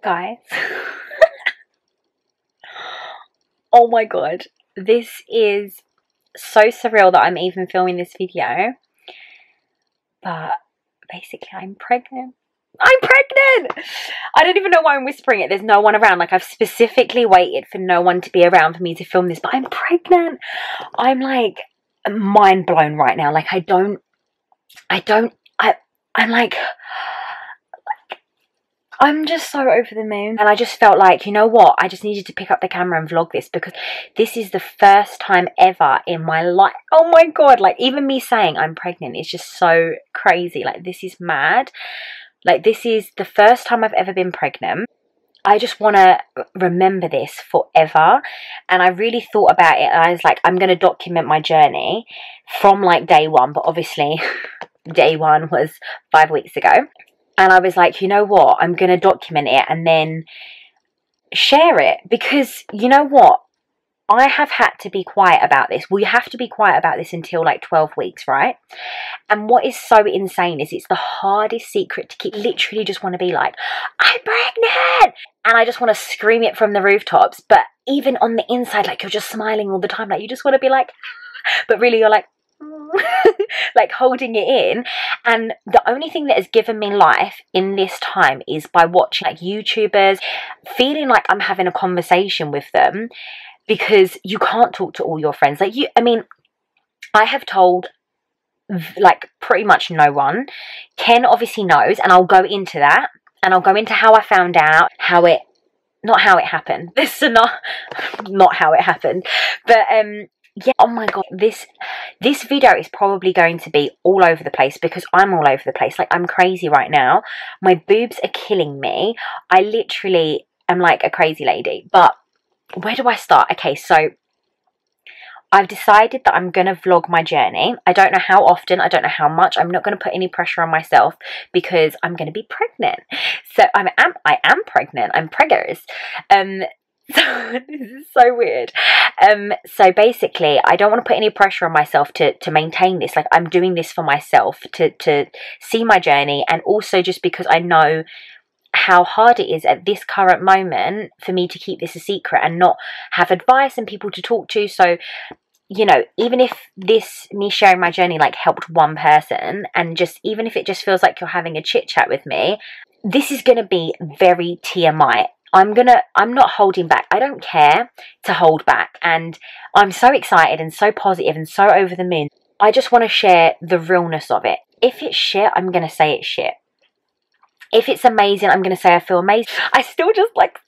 Guys. Oh my god. This is so surreal that I'm even filming this video. But basically I'm pregnant. I'm pregnant! I don't even know why I'm whispering it. There's no one around. Like, I've specifically waited for no one to be around for me to film this. But I'm pregnant. I'm like mind blown right now. Like, I'm like, I'm just so over the moon. And I just felt like, you know what? I just needed to pick up the camera and vlog this because this is the first time ever in my life. Oh my god. Like, even me saying I'm pregnant is just so crazy. Like, this is mad. Like, this is the first time I've ever been pregnant. I just want to remember this forever. And I really thought about it. And I was like, I'm going to document my journey from like day one. But obviously day one was 5 weeks ago. And I was like, you know what? I'm going to document it and then share it. Because you know what? I have had to be quiet about this. We have to be quiet about this until like 12 weeks, right? And what is so insane is it's the hardest secret to keep. Literally just want to be like, I'm pregnant! And I just want to scream it from the rooftops. But even on the inside, like, you're just smiling all the time. Like, you just want to be like, ah. But really you're like, like holding it in. And the only thing that has given me life in this time is by watching like YouTubers, feeling like I'm having a conversation with them. Because you can't talk to all your friends. Like, I mean, I have told like pretty much no one. Ken obviously knows, and I'll go into that. And I'll go into how I found out, not how it happened. This is not how it happened. But yeah, oh my god, this video is probably going to be all over the place because I'm all over the place. Like, I'm crazy right now. My boobs are killing me. I literally am like a crazy lady. But where do I start? Okay, so I've decided that I'm going to vlog my journey. I don't know how often, I don't know how much. I'm not going to put any pressure on myself because I'm going to be pregnant. So I am pregnant. I'm preggers. So this is so weird. So basically, I don't want to put any pressure on myself to maintain this. Like, I'm doing this for myself to see my journey, and also just because I know how hard it is at this current moment for me to keep this a secret and not have advice and people to talk to. So, you know, even if me sharing my journey like helped one person, and just even if it just feels like you're having a chit chat with me, this is going to be very TMI. I'm not holding back. I don't care to hold back. And I'm so excited and so positive and so over the moon. I just want to share the realness of it. If it's shit, I'm going to say it's shit. If it's amazing, I'm going to say I feel amazing. I still just like,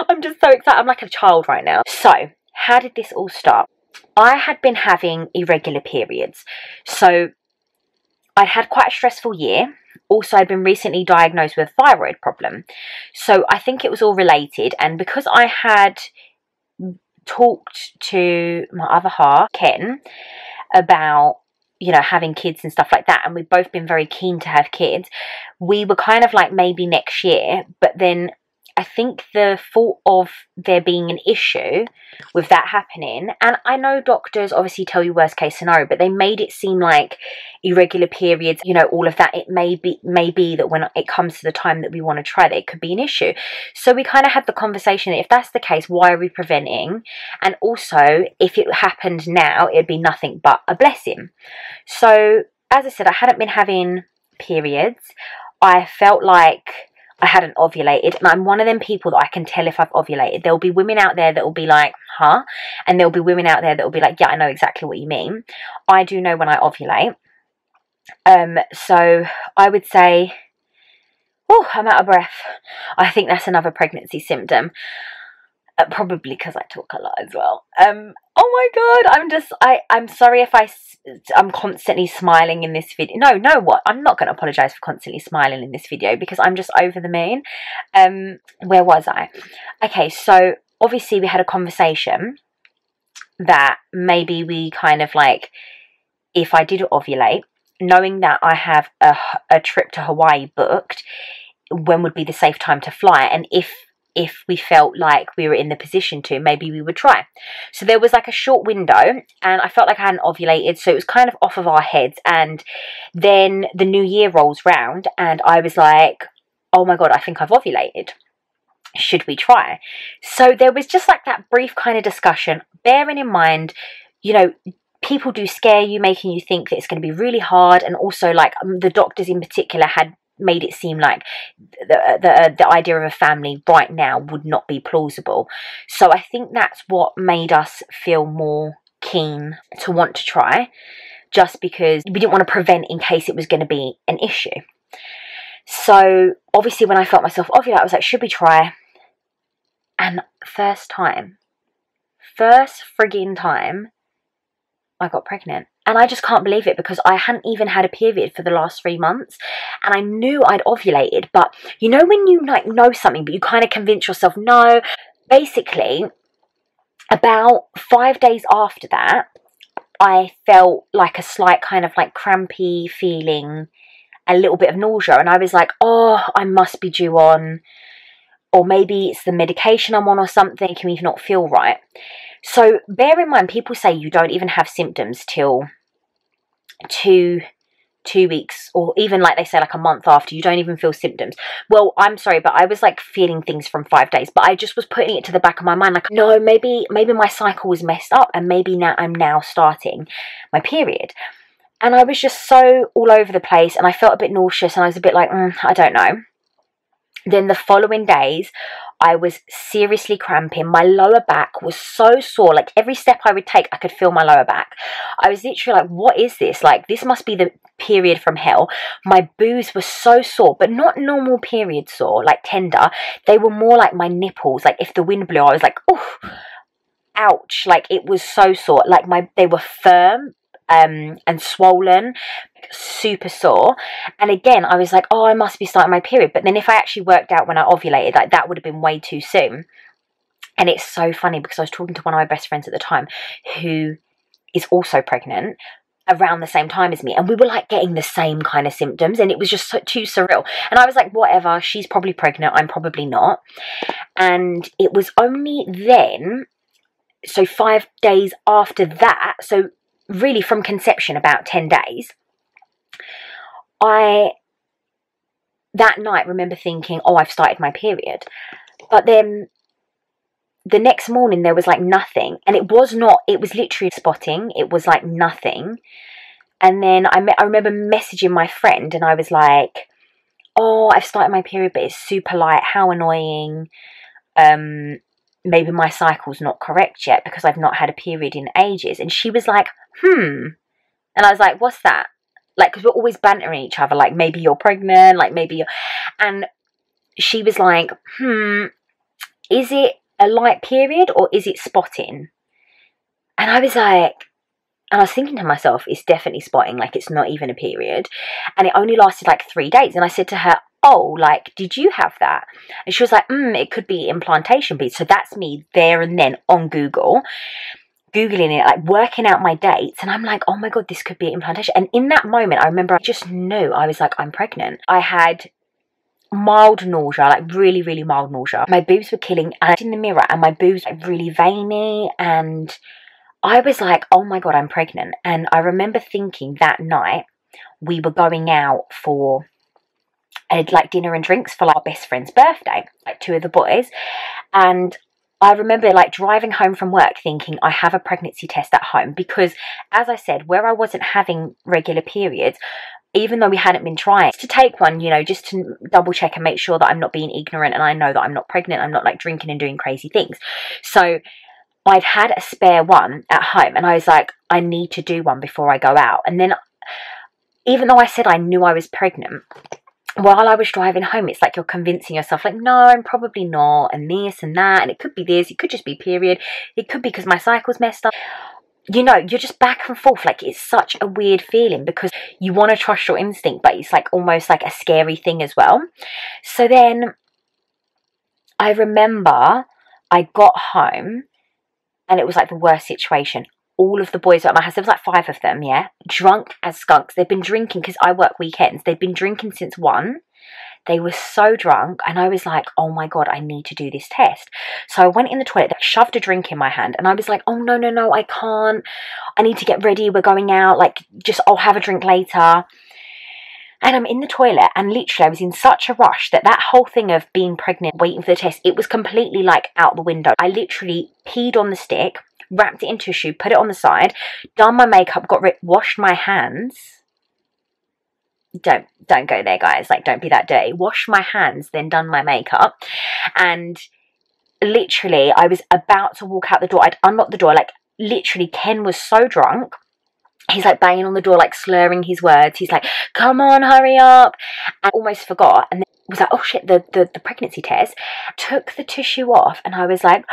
I'm just so excited. I'm like a child right now. So, how did this all start? I had been having irregular periods. So, I'd had quite a stressful year. Also, I'd been recently diagnosed with a thyroid problem. So, I think it was all related. And because I had talked to my other half, Ken, about, you know, having kids and stuff like that, and we've both been very keen to have kids, we were kind of like maybe next year. But then I think the thought of there being an issue with that happening, and I know doctors obviously tell you worst case scenario, but they made it seem like irregular periods, you know, all of that, it may be that when it comes to the time that we want to try that, it could be an issue. So we kind of had the conversation, if that's the case, why are we preventing? And also, if it happened now, it'd be nothing but a blessing. So as I said, I hadn't been having periods. I felt like I hadn't ovulated, and I'm one of them people that I can tell if I've ovulated. There'll be women out there that will be like, huh? And there'll be women out there that will be like, yeah, I know exactly what you mean. I do know when I ovulate. So I would say, oh, I'm out of breath. I think that's another pregnancy symptom. Probably because I talk a lot as well. Oh my god, I'm sorry if I'm constantly smiling in this video. No, what? I'm not going to apologise for constantly smiling in this video because I'm just over the moon. Where was I? Okay, so obviously we had a conversation that maybe we kind of like, if I did ovulate, knowing that I have a trip to Hawaii booked, when would be the safe time to fly? And if we felt like we were in the position to, maybe we would try. So there was like a short window, and I felt like I hadn't ovulated, so it was kind of off of our heads. And then the new year rolls round, and I was like, oh my god, I think I've ovulated. should we try? So there was just like that brief kind of discussion, bearing in mind, you know, people do scare you, making you think that it's going to be really hard. And also, like, the doctors in particular had made it seem like the idea of a family right now would not be plausible. So I think that's what made us feel more keen to want to try, just because we didn't want to prevent in case it was going to be an issue. So obviously when I felt myself ovulate, I was like, should we try? And first friggin' time, I got pregnant. And I just can't believe it, because I hadn't even had a period for the last 3 months. And I knew I'd ovulated, but you know when you like know something, but you kind of convince yourself no. Basically, about 5 days after that, I felt like a slight kind of like crampy feeling, a little bit of nausea. And I was like, oh, I must be due on, or maybe it's the medication I'm on or something, can me not feel right. So bear in mind, people say you don't even have symptoms till two weeks, or even like they say like a month after, you don't even feel symptoms. Well, I'm sorry, but I was like feeling things from 5 days, but I just was putting it to the back of my mind, like, no, maybe my cycle was messed up, and maybe now I'm starting my period. And I was just so all over the place, and I felt a bit nauseous, and I was a bit like, I don't know. Then the following days, I was seriously cramping. My lower back was so sore. Like every step I would take, I could feel my lower back. I was literally like, what is this? Like, this must be the period from hell. My boobs were so sore, but not normal period sore, like tender. They were more like my nipples. Like if the wind blew, I was like, oh, ouch. Like it was so sore. Like they were firm and swollen, super sore. And again, I was like, oh, I must be starting my period. But then if I actually worked out when I ovulated, like that would have been way too soon. And it's so funny, because I was talking to one of my best friends at the time who is also pregnant around the same time as me, and we were like getting the same kind of symptoms, and it was just too surreal. And I was like, whatever, she's probably pregnant, I'm probably not. And it was only then, so 5 days after that, so really from conception about 10 days, I that night remember thinking, oh, I've started my period. But then the next morning there was like nothing, and it was literally spotting, it was like nothing. And then I remember messaging my friend, and I was like, oh, I've started my period, but it's super light, how annoying. Maybe my cycle's not correct yet, because I've not had a period in ages. And she was like, and I was like, what's that? Like, because we're always bantering each other, like, maybe you're pregnant, like, maybe you're... And she was like, is it a light period, or is it spotting? And I was like... And I was thinking to myself, it's definitely spotting, like, it's not even a period. And it only lasted, like, 3 days. And I said to her, oh, like, did you have that? And she was like, it could be implantation beads. So that's me there and then on Googling it, like, working out my dates. And I'm like, oh my God, this could be implantation. And in that moment, I remember I just knew. I was like, I'm pregnant. I had mild nausea, like really, really mild nausea. My boobs were killing. And I was in the mirror, and my boobs were like really veiny, and I was like, oh my God, I'm pregnant. And I remember thinking that night we were going out for like dinner and drinks for our best friend's birthday, like 2 of the boys. And I remember like driving home from work thinking, I have a pregnancy test at home, because as I said, where I wasn't having regular periods, even though we hadn't been trying, to take one, you know, just to double check and make sure that I'm not being ignorant, and I know that I'm not pregnant, I'm not like drinking and doing crazy things. So I'd had a spare one at home, and I was like, I need to do one before I go out. And then even though I said I knew I was pregnant, while I was driving home, it's like you're convincing yourself, like, no, I'm probably not, and this and that, and it could be this, it could just be period, it could be because my cycle's messed up. You know, you're just back and forth. Like, it's such a weird feeling, because you want to trust your instinct, but it's like almost like a scary thing as well. So then I remember I got home, and it was like the worst situation. All of the boys at my house, there was like 5 of them, yeah, drunk as skunks. They'd been drinking, because I work weekends. They'd been drinking since 1. They were so drunk, and I was like, oh my God, I need to do this test. So I went in the toilet, they shoved a drink in my hand, and I was like, oh no, I can't. I need to get ready, we're going out, like, just, I'll have a drink later. And I'm in the toilet, and literally I was in such a rush that whole thing of being pregnant, waiting for the test, it was completely like out the window. I literally peed on the stick, wrapped it in tissue, put it on the side, done my makeup, washed my hands. Don't go there, guys. Like, don't be that dirty. Washed my hands, then done my makeup. And literally, I was about to walk out the door. I'd unlocked the door. Like, literally, Ken was so drunk. He's like banging on the door, like slurring his words. He's like, come on, hurry up. And I almost forgot. And then was like, oh shit, the pregnancy test. Took the tissue off, and I was like,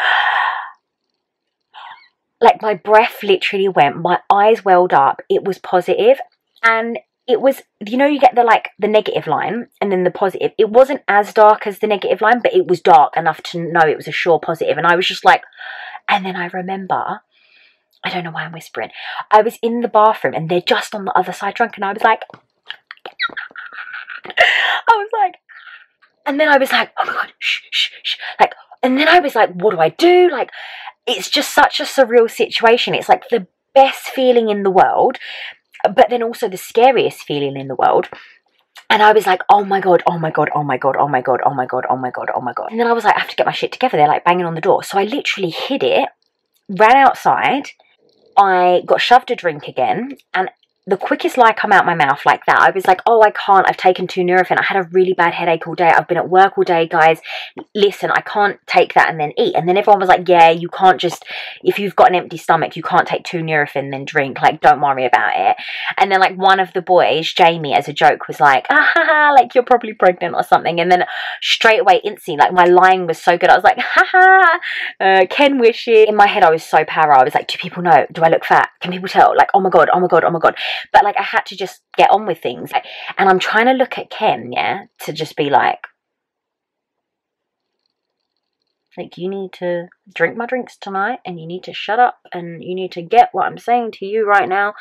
like my breath literally went. My eyes welled up. It was positive. And it was, you know, you get the negative line and then the positive. It wasn't as dark as the negative line, but it was dark enough to know it was a sure positive. And I was just like, and then I remember, I don't know why I'm whispering, I was in the bathroom and they're just on the other side drunk, and I was like, and then I was like, oh my God, shh, shh, shh. Like, and then I was like, what do I do? Like, it's just such a surreal situation. It's like the best feeling in the world, but then also the scariest feeling in the world. And I was like, oh my God, oh my God, oh my God, oh my God, oh my God, oh my God, oh my God. And then I was like, I have to get my shit together. They're like banging on the door. So I literally hid it, ran outside. I got shoved a drink again, and the quickest lie come out my mouth like that. I was like, oh, I can't. I've taken 2 Nurofen. I had a really bad headache all day. I've been at work all day, guys. Listen, I can't take that and then eat. And then everyone was like, yeah, you can't just, if you've got an empty stomach, you can't take 2 Nurofen then drink. Like, don't worry about it. And then like one of the boys, Jamie, as a joke, was like, ah, ha, ha, like you're probably pregnant or something. And then straight away, instantly, like my lying was so good. I was like, ha ha, Ken wishes. In my head, I was so para. I was like, do people know? Do I look fat? Can people tell? Like, oh my God, oh my God, oh my God. But like I had to just get on with things. And I'm trying to look at Ken, yeah, to just be like, you need to drink my drinks tonight, and you need to shut up, and you need to get what I'm saying to you right now.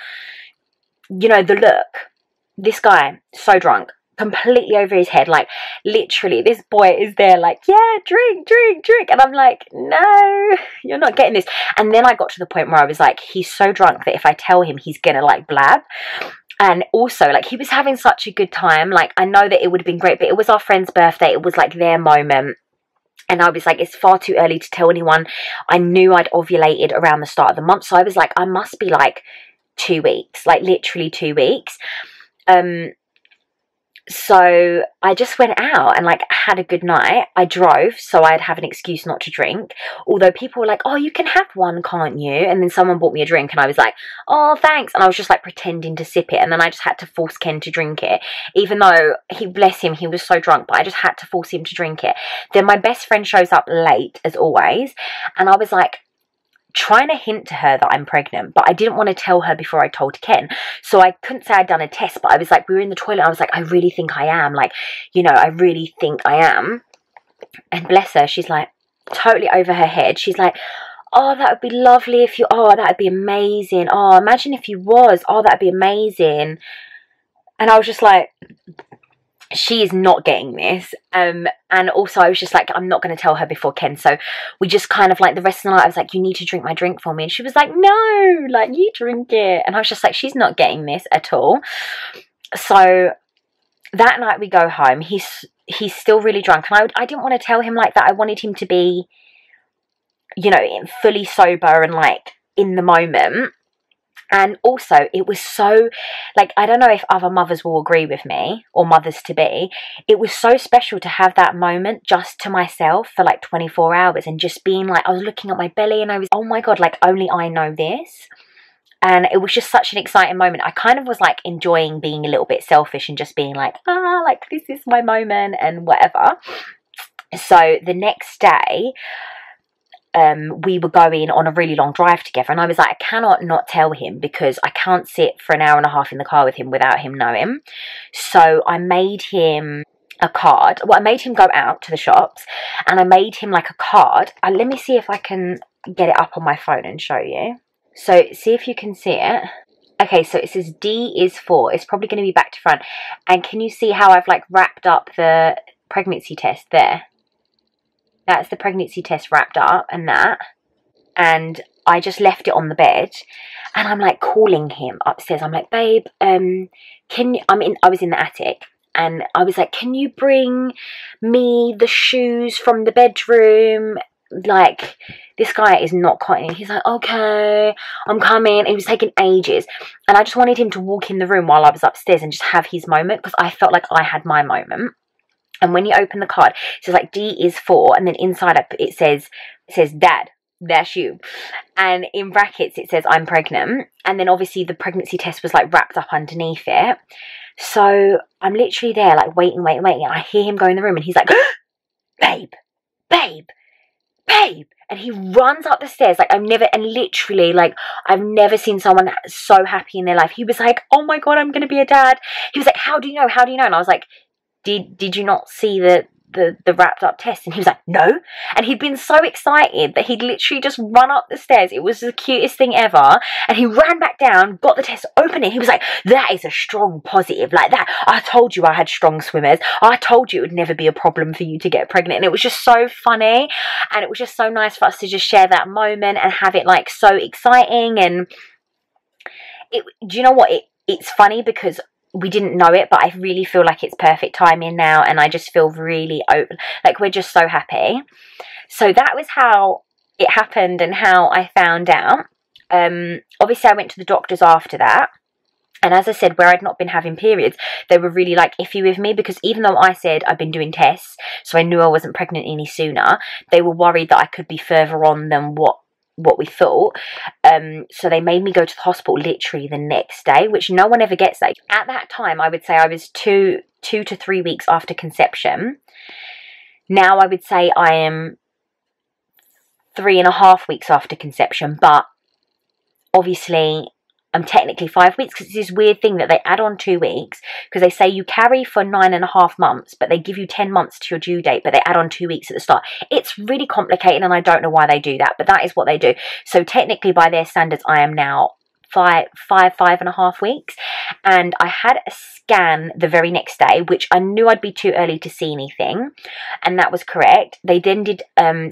You know, the look. This guy, so drunk, completely over his head. Like, literally, this boy is there like, yeah, drink, drink, drink. And I'm like, no, you're not getting this. And then I got to the point where I was like, he's so drunk that if I tell him, he's gonna like blab. And also, like, he was having such a good time. Like, I know that it would have been great, but it was our friend's birthday. It was like their moment. And I was like, it's far too early to tell anyone. I knew I'd ovulated around the start of the month. So I was like, I must be like 2 weeks, like literally 2 weeks. So I just went out and like had a good night. I drove, so I'd have an excuse not to drink. Although people were like, oh, you can have one, can't you? And then someone bought me a drink and I was like, oh, thanks. And I was just like pretending to sip it. And then I just had to force Ken to drink it. Even though, bless him, he was so drunk, but I just had to force him to drink it. Then my best friend shows up late, as always. And I was like, trying to hint to her that I'm pregnant, but I didn't want to tell her before I told Ken. So I couldn't say I'd done a test, but I was like, we were in the toilet. I was like, I really think I am. Like, you know, I really think I am. And bless her, she's like totally over her head. She's like, oh, that would be lovely if you, oh, that would be amazing. Oh, imagine if you was, oh, that'd be amazing. And I was just like, she is not getting this. And also I was just like, I'm not going to tell her before Ken. So we just kind of like the rest of the night I was like, you need to drink my drink for me. And she was like, no, like you drink it. And I was just like, she's not getting this at all. So that night we go home. He's still really drunk. And I didn't want to tell him like that. I wanted him to be, you know, fully sober and like in the moment. And also, it was so, like, I don't know if other mothers will agree with me, or mothers-to-be, it was so special to have that moment just to myself for, like, 24 hours, and just being, like, I was looking at my belly, and I was, oh my God, like, only I know this. And it was just such an exciting moment. I kind of was, like, enjoying being a little bit selfish and just being, like, like, this is my moment, and whatever. So, the next day, we were going on a really long drive together, and I was like, I cannot not tell him because I can't sit for an hour and a half in the car with him without him knowing. So I made him a card. Well, I made him go out to the shops, and I made him like a card. Let me see if I can get it up on my phone and show you. So see if you can see it. Okay, so it says D is for. It's probably going to be back to front. And can you see how I've like wrapped up the pregnancy test there? That's the pregnancy test wrapped up and that. And I just left it on the bed, and I'm like calling him upstairs. I'm like, babe, can you, I was in the attic, and I was like, can you bring me the shoes from the bedroom? Like, this guy is not cutting. He's like, okay, I'm coming. And he was taking ages, and I just wanted him to walk in the room while I was upstairs and just have his moment, because I felt like I had my moment. And when you open the card, it says like D is 4, and then inside it says Dad, that's you, and in brackets it says I'm pregnant. And then obviously the pregnancy test was like wrapped up underneath it. So I'm literally there like waiting, and I hear him go in the room, and he's like, babe, babe, babe, and he runs up the stairs like I've never seen someone so happy in their life. He was like, oh my god, I'm gonna be a dad. He was like, how do you know, and I was like, did you not see the wrapped up test? And he was like, no. And he'd been so excited that he'd literally just run up the stairs. It was the cutest thing ever. And he ran back down, got the test, opened it. He was like, that is a strong positive. Like that, I told you I had strong swimmers. I told you it would never be a problem for you to get pregnant. And it was just so funny. And it was just so nice for us to just share that moment and have it like so exciting. And do you know what? It's funny because we didn't know it, but I really feel like it's perfect timing now, and I just feel really open, like we're just so happy. So that was how it happened and how I found out. Obviously I went to the doctors after that, and as I said, where I'd not been having periods, they were really like iffy with me, because even though I said I'd been doing tests, so I knew I wasn't pregnant any sooner, they were worried that I could be further on than what we thought. So they made me go to the hospital literally the next day, which no one ever gets that. At that time, I would say I was two to 3 weeks after conception. Now I would say I am 3.5 weeks after conception, but obviously I'm technically 5 weeks, because it's this weird thing that they add on 2 weeks, because they say you carry for 9.5 months, but they give you 10 months to your due date, but they add on 2 weeks at the start. It's really complicated, and I don't know why they do that, but that is what they do. So technically, by their standards, I am now 5.5 weeks, and I had a scan the very next day, which I knew I'd be too early to see anything, and that was correct. They then did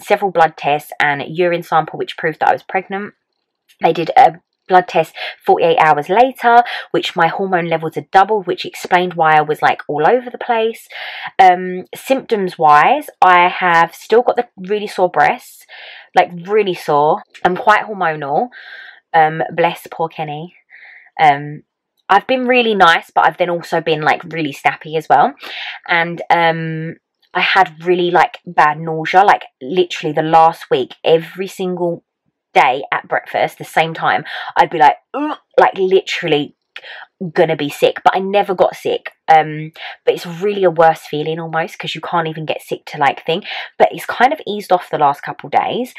several blood tests and a urine sample, which proved that I was pregnant. They did a blood test 48 hours later, which my hormone levels had doubled, which explained why I was like all over the place. Symptoms wise, I have still got the really sore breasts, like really sore. I'm quite hormonal. Bless poor Kenny. I've been really nice, but I've then also been like really snappy as well. And I had really like bad nausea, like literally the last week, every single day at breakfast, the same time, I'd be like, ugh, like literally gonna be sick, but I never got sick. But it's really a worse feeling almost, because you can't even get sick to like thing, but it's kind of eased off the last couple days.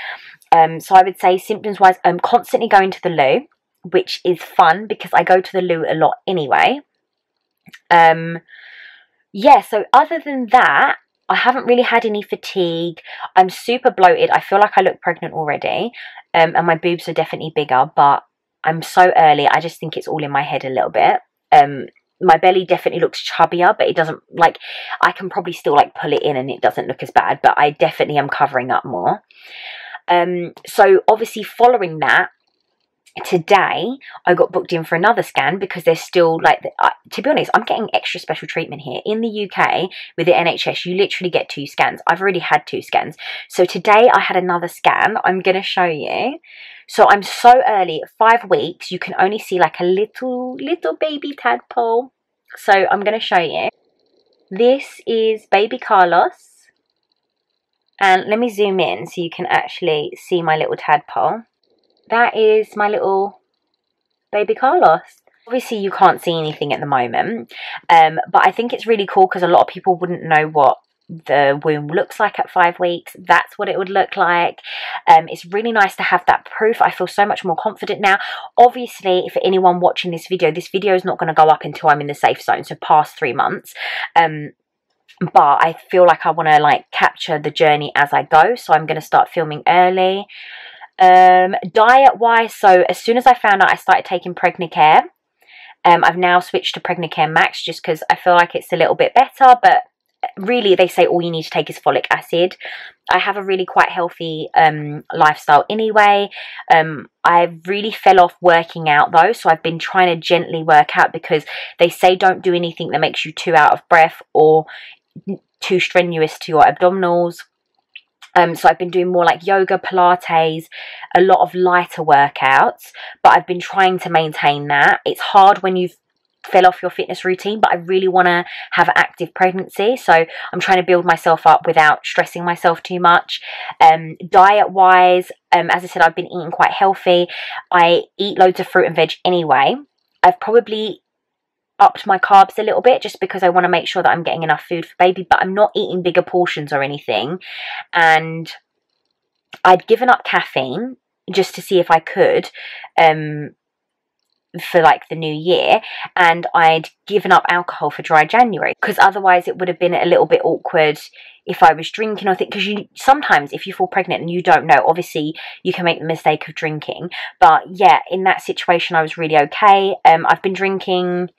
So I would say symptoms wise, I'm constantly going to the loo, which is fun because I go to the loo a lot anyway. Yeah, so other than that, I haven't really had any fatigue. I'm super bloated. I feel like I look pregnant already. And my boobs are definitely bigger, but I'm so early. I just think it's all in my head a little bit. My belly definitely looks chubbier, but it doesn't, like, I can probably still like pull it in and it doesn't look as bad, but I definitely am covering up more. So obviously following that, today I got booked in for another scan, because there's still like, to be honest, I'm getting extra special treatment here in the UK with the NHS. You literally get 2 scans. I've already had 2 scans, so today I had another scan. I'm gonna show you. So I'm so early, at 5 weeks. You can only see like a little baby tadpole. So I'm gonna show you. This is baby Carlos, and let me zoom in so you can actually see my little tadpole. That is my little baby Carlos. Obviously you can't see anything at the moment, but I think it's really cool because a lot of people wouldn't know what the womb looks like at 5 weeks. That's what it would look like. It's really nice to have that proof. I feel so much more confident now. Obviously, for anyone watching this video is not going to go up until I'm in the safe zone, so past 3 months. But I feel like I want to like capture the journey as I go, so I'm going to start filming early. Diet wise, so as soon as I found out, I started taking Pregnacare. I've now switched to Pregnacare Max just because I feel like it's a little bit better, but really they say all you need to take is folic acid. I have a really quite healthy lifestyle anyway. I really fell off working out though, so I've been trying to gently work out, because they say don't do anything that makes you too out of breath or too strenuous to your abdominals. So I've been doing more like yoga, Pilates, a lot of lighter workouts, but I've been trying to maintain that. It's hard when you've fell off your fitness routine, but I really want to have an active pregnancy, so I'm trying to build myself up without stressing myself too much. Diet wise, as I said, I've been eating quite healthy. I eat loads of fruit and veg anyway. I've probably upped my carbs a little bit just because I want to make sure that I'm getting enough food for baby, but I'm not eating bigger portions or anything. And I'd given up caffeine just to see if I could for like the new year, and I'd given up alcohol for dry January, because otherwise it would have been a little bit awkward if I was drinking or because you sometimes, if you fall pregnant and you don't know, obviously you can make the mistake of drinking. But yeah, in that situation I was really okay. I've been drinking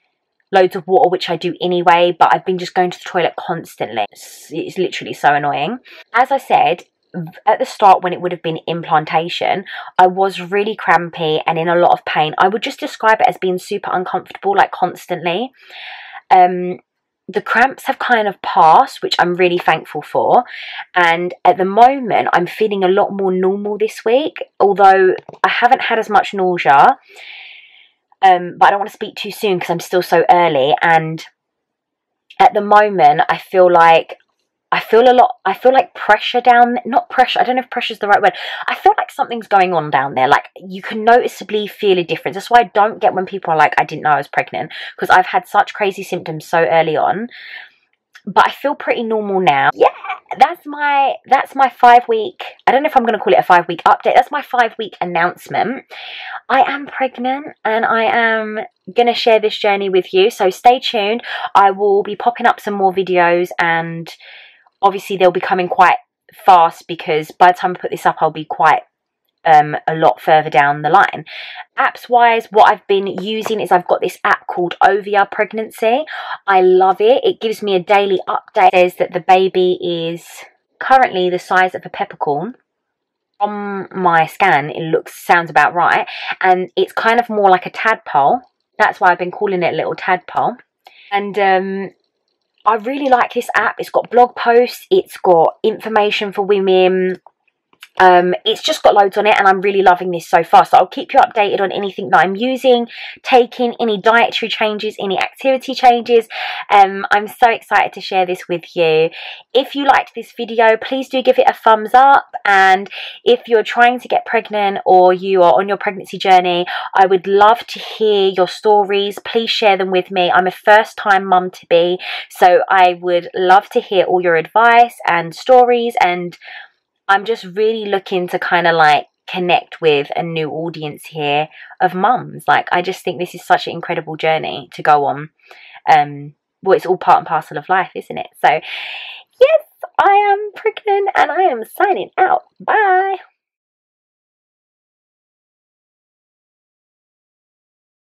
loads of water, which I do anyway, but I've been just going to the toilet constantly. It's literally so annoying. As I said at the start, when it would have been implantation, I was really crampy and in a lot of pain. I would just describe it as being super uncomfortable, like constantly. The cramps have kind of passed, which I'm really thankful for, and at the moment I'm feeling a lot more normal this week, although I haven't had as much nausea. But I don't want to speak too soon because I'm still so early, and at the moment I feel like pressure down, not pressure, I don't know if pressure is the right word. I feel like something's going on down there. Like, you can noticeably feel a difference. That's why I don't get when people are like, I didn't know I was pregnant, because I've had such crazy symptoms so early on. But I feel pretty normal now. Yeah, that's my 5 week, I don't know if I'm going to call it a 5 week update. That's my 5 week announcement. I am pregnant and I am going to share this journey with you. So stay tuned. I will be popping up some more videos, and obviously they'll be coming quite fast because by the time I put this up, I'll be quite a lot further down the line. Apps wise, what I've been using is I've got this app called OVIA Pregnancy. I love it. It gives me a daily update. It says that the baby is currently the size of a peppercorn. On my scan, it sounds about right, and it's kind of more like a tadpole. That's why I've been calling it a little tadpole. And I really like this app. It's got blog posts, it's got information for women. It's just got loads on it, and I'm really loving this so far. So I'll keep you updated on anything that I'm using, taking, any dietary changes, any activity changes. I'm so excited to share this with you. If you liked this video, please do give it a thumbs up. And if you're trying to get pregnant or you are on your pregnancy journey, I would love to hear your stories. Please share them with me. I'm a first-time mum to be, so I would love to hear all your advice and stories, and I'm just really looking to kind of like connect with a new audience here of mums. Like, I just think this is such an incredible journey to go on. Well, it's all part and parcel of life, isn't it? So, yes, I am pregnant and I am signing out. Bye.